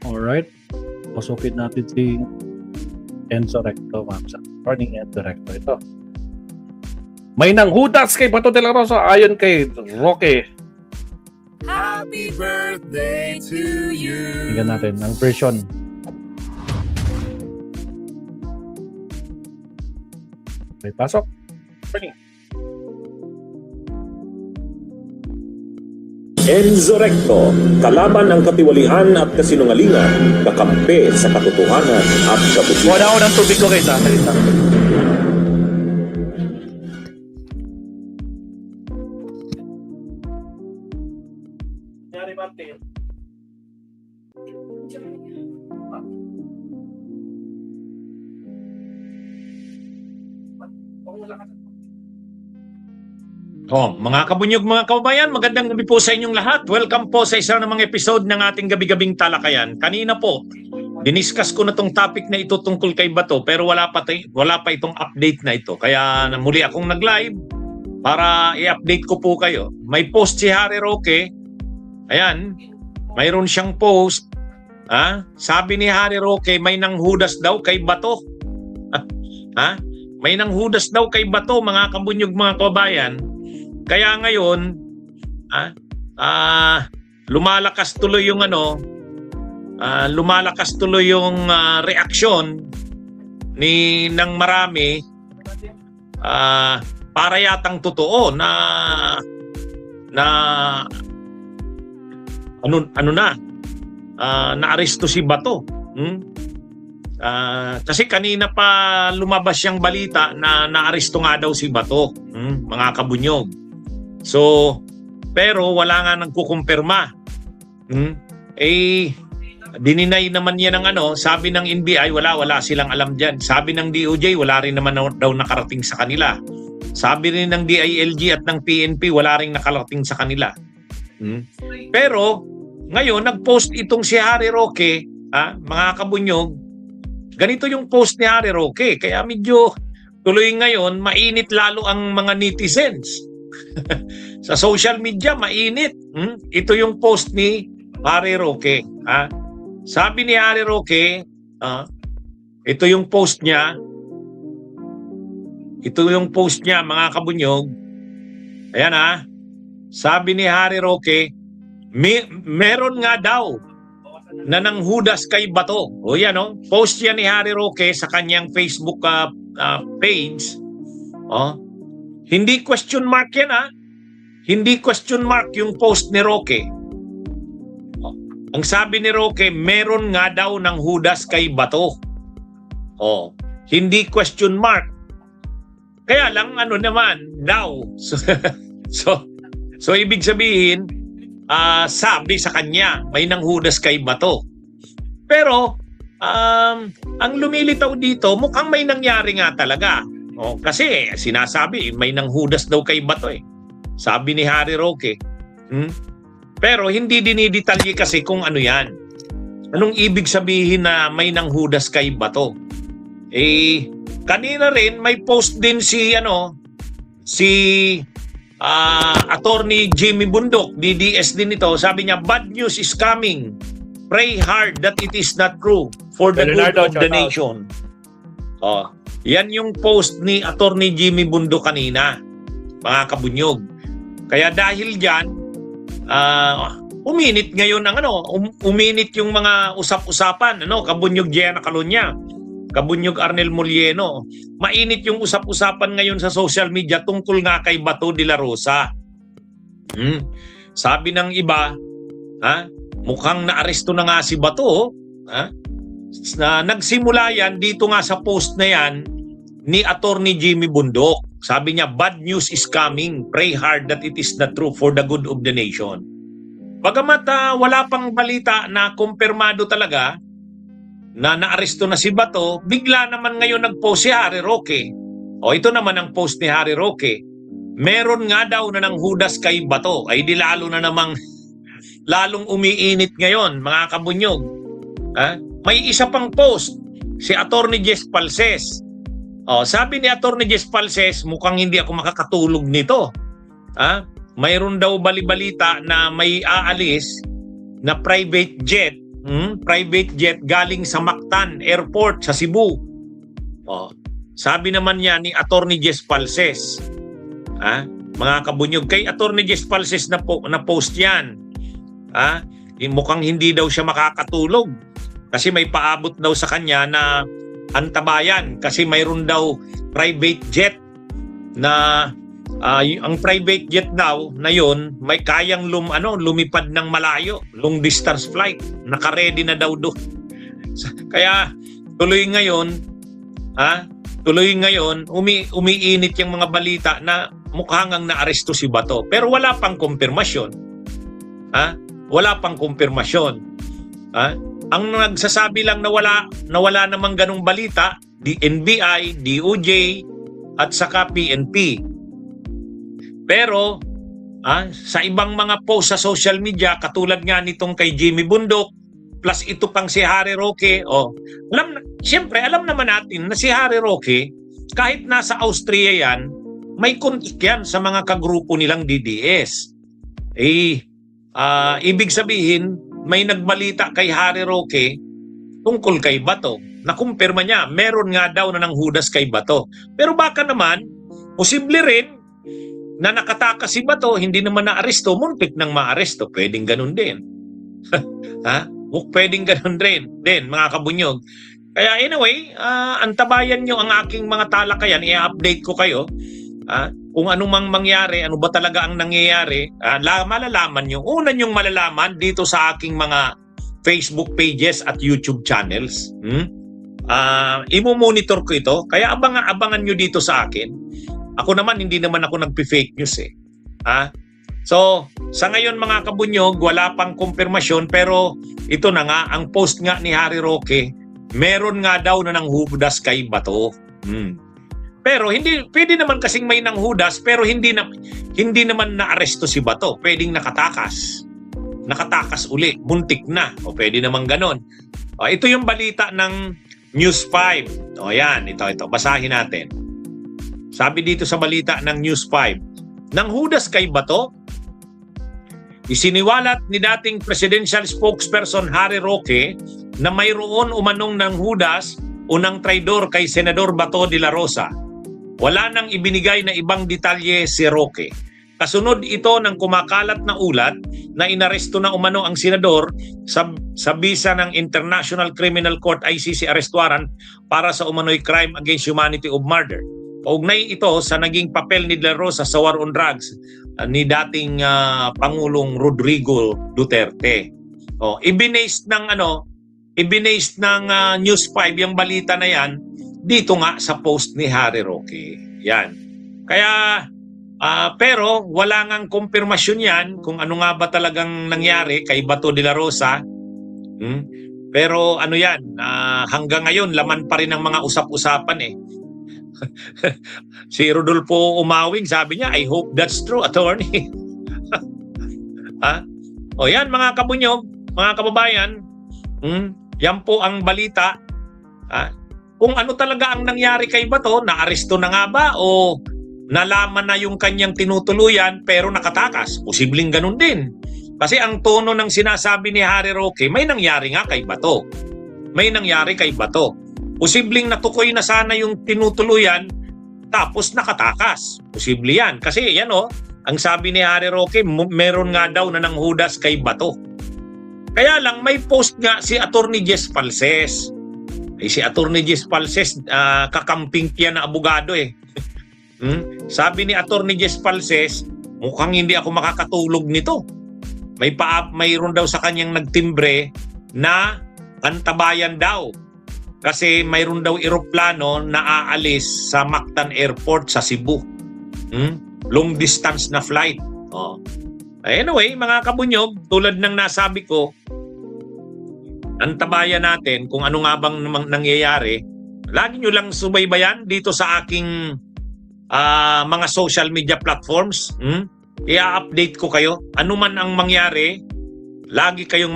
Alright. Pasukin natin si Enzo Recto, ma'am. Morning, Enzo Recto. Ito. May nanghudas kay Bato de la Rosa ayon kay Roque. Happy birthday to you. Tingnan natin ang version. May pasok. Morning. Enzo Recto, kalaban ng katiwalian at kasinungalingan, kakampi sa katotohanan at kabutihan. Wala ako ng tubig ko kayo sa salita. Nangyari Martin. Mga kabunyog, mga kababayan, magandang gabi po sa inyong lahat. Welcome po sa isa namang episode ng ating gabi-gabing talakayan. Kanina po, diniscuss ko na tong topic na ito tungkol kay Bato, pero wala pa itong update na ito. Kaya muli akong nag-live para i-update ko po kayo. May post si Harry Roque. Ayan, mayroon siyang post. Sabi ni Harry Roque, may nanghudas daw kay Bato. May nanghudas daw kay Bato, mga kabunyog, mga kababayan. Kaya ngayon, lumalakas tuloy yung reaksyon ng marami para yatang totoo na naaresto si Bato. Kasi kanina pa lumabas yung balita na naaresto nga daw si Bato, mga kabunyog. So, pero wala nga nagkukumpirma. Dininay naman yan ng sabi ng NBI, wala silang alam dyan. Sabi ng DOJ, wala rin naman daw nakarating sa kanila. Sabi rin ng DILG at ng PNP, wala rin nakarating sa kanila. Pero, ngayon, nag-post itong si Harry Roque, mga kabunyog, ganito yung post ni Harry Roque. Kaya medyo tuloy ngayon, mainit lalo ang mga netizens. Sa social media, mainit. Ito yung post ni Harry Roque. Sabi ni Harry Roque, ito yung post niya. Ito yung post niya, mga kabunyog. Ayan Sabi ni Harry Roque, meron nga daw na nanghudas kay Bato. O yan post yan ni Harry Roque sa kanyang Facebook page. Hindi question mark yan Hindi question mark yung post ni Roque. Ang sabi ni Roque, meron nga daw nanghudas kay Bato. Hindi question mark. Kaya lang daw. So ibig sabihin, sabi sa kanya, may nanghudas kay Bato. Pero, ang lumilitaw dito, mukhang may nangyari nga talaga. Kasi sinasabi, may nanghudas daw kay Bato Sabi ni Harry Roque. Pero hindi dinidetalye kasi kung ano yan. Anong ibig sabihin na may nanghudas kay Bato? Kanina rin may post din si Attorney Jimmy Bundok, DDS din ito. Sabi niya, bad news is coming. Pray hard that it is not true for the good of the nation. Yan yung post ni Attorney Jimmy Bundok kanina, mga kabunyog. Kaya dahil diyan, uminit ngayon uminit yung mga usap-usapan, kabunyog Jenna Calonia, kabunyog Arnel Molieno. Mainit yung usap-usapan ngayon sa social media tungkol nga kay Bato de la Rosa. Sabi ng iba, mukhang naaresto na nga si Bato. Nagsimula yan dito nga sa post na yan ni Attorney Jimmy Bundok. Sabi niya, bad news is coming. Pray hard that it is not true for the good of the nation. Bagamat wala pang balita na kumpirmado talaga na naaresto na si Bato, bigla naman ngayon nag-post si Harry Roque. Ito naman ang post ni Harry Roque. Meron nga daw na nanghudas kay Bato. Ay di lalo na namang lalong umiinit ngayon, mga kabunyog. May isa pang post, si Attorney Jess Palces. Sabi ni Attorney Jess Palces, mukhang hindi ako makakatulog nito. Mayroon daw balibalita na may aalis na private jet private jet galing sa Mactan Airport sa Cebu. Oh, sabi naman niya ni Attorney Jess Falses, mga kabunyog, kay Attorney Jess Falses na post yan. Mukhang hindi daw siya makakatulog kasi may paabot daw sa kanya na antabayan kasi mayroon daw private jet na ang private jet daw na yon may kayang lumipad ng malayo, long distance flight, naka-ready na daw doon. Kaya tuloy ngayon umiinit yung mga balita na mukhang ang naaresto si Bato pero wala pang kumpirmasyon. Wala pang kumpirmasyon. Ang nagsasabi lang na wala namang ganung balita, NBI, DOJ, at saka PNP. Pero sa ibang mga post sa social media, katulad nga nitong kay Jimmy Bundok, plus ito pang si Harry Roque, siyempre alam naman natin na si Harry Roque, kahit nasa Austria yan, may kontik yan sa mga kagrupo nilang DDS. Ibig sabihin, may nagbalita kay Harry Roque tungkol kay Bato. Nakumpirma niya, meron nga daw na nanghudas kay Bato. Pero baka naman, posible rin na nakatakas si Bato, hindi naman na-aresto, muntik nang ma-aresto. Pwedeng ganun din. Pwedeng ganun din, mga kabunyog. Kaya anyway, antabayan nyo ang aking mga talakayan, i-update ko kayo. Kung ano mang mangyari, ano ba talaga ang nangyayari, malalaman nyo. Una nyong malalaman dito sa aking mga Facebook pages at YouTube channels. Imo-monitor ko ito, kaya abangan nyo dito sa akin. Ako naman, hindi naman ako nagpi-fake news eh. So, sa ngayon mga kabunyog, wala pang kumpirmasyon, pero ito na nga, ang post nga ni Harry Roque, meron nga daw na nanghudas kay Bato. Pero pwede naman kasing may nanghudas, pero hindi naman na-aresto si Bato. Pwedeng nakatakas. Nakatakas uli, muntik na. O pwede naman ganon. Ito yung balita ng News 5. Yan, ito. Basahin natin. Sabi dito sa balita ng News 5, nanghudas kay Bato, isiniwalat ni dating presidential spokesperson Harry Roque na mayroon umanong nanghudas o ng traidor kay Senador Bato de la Rosa. Wala nang ibinigay na ibang detalye si Roque. Kasunod ito ng kumakalat na ulat na inaresto na umano ang senador sa bisa ng International Criminal Court ICC arrest warrant para sa umano'y crime against humanity of murder. Kaugnay ito sa naging papel ni De La Rosa sa war on drugs ni dating Pangulong Rodrigo Duterte. Ibinase ng News 5 yung balita na yan dito nga sa post ni Harry Roque. Yan. Kaya pero wala ngang kumpirmasyon yan kung ano nga ba talagang nangyari kay Bato de la Rosa. Pero ano yan, hanggang ngayon laman pa rin ang mga usap-usapan eh. Si Rodolfo Umawing sabi niya, I hope that's true, attorney. Yan mga kabunyog, mga kababayan, yan po ang balita. Kung ano talaga ang nangyari kay Bato, naaresto na nga ba o nalaman na yung kanyang tinutuluyan pero nakatakas? Posibleng ganun din. Kasi ang tono ng sinasabi ni Harry Roque, may nangyari nga kay Bato. May nangyari kay Bato. Posibleng natukoy na sana yung tinutuluyan tapos nakatakas. Posible yan. Kasi yan ang sabi ni Harry Roque, meron nga daw na nanghudas kay Bato. Kaya lang may post nga si Attorney Jess Falses. Si Attorney Jess Falses, kakamping yan na abogado eh. Sabi ni Attorney Jess Falses, mukhang hindi ako makakatulog nito. Mayroon daw sa kanyang nagtimbre na antabayan daw. Kasi mayroon daw eroplano na aalis sa Mactan Airport sa Cebu. Long distance na flight. Anyway, mga kabunyog, tulad ng nasabi ko, antabayan natin kung ano nga bang nangyayari. Lagi nyo lang subaybayan dito sa aking mga social media platforms. I-update ko kayo. Ano man ang mangyari, lagi kayong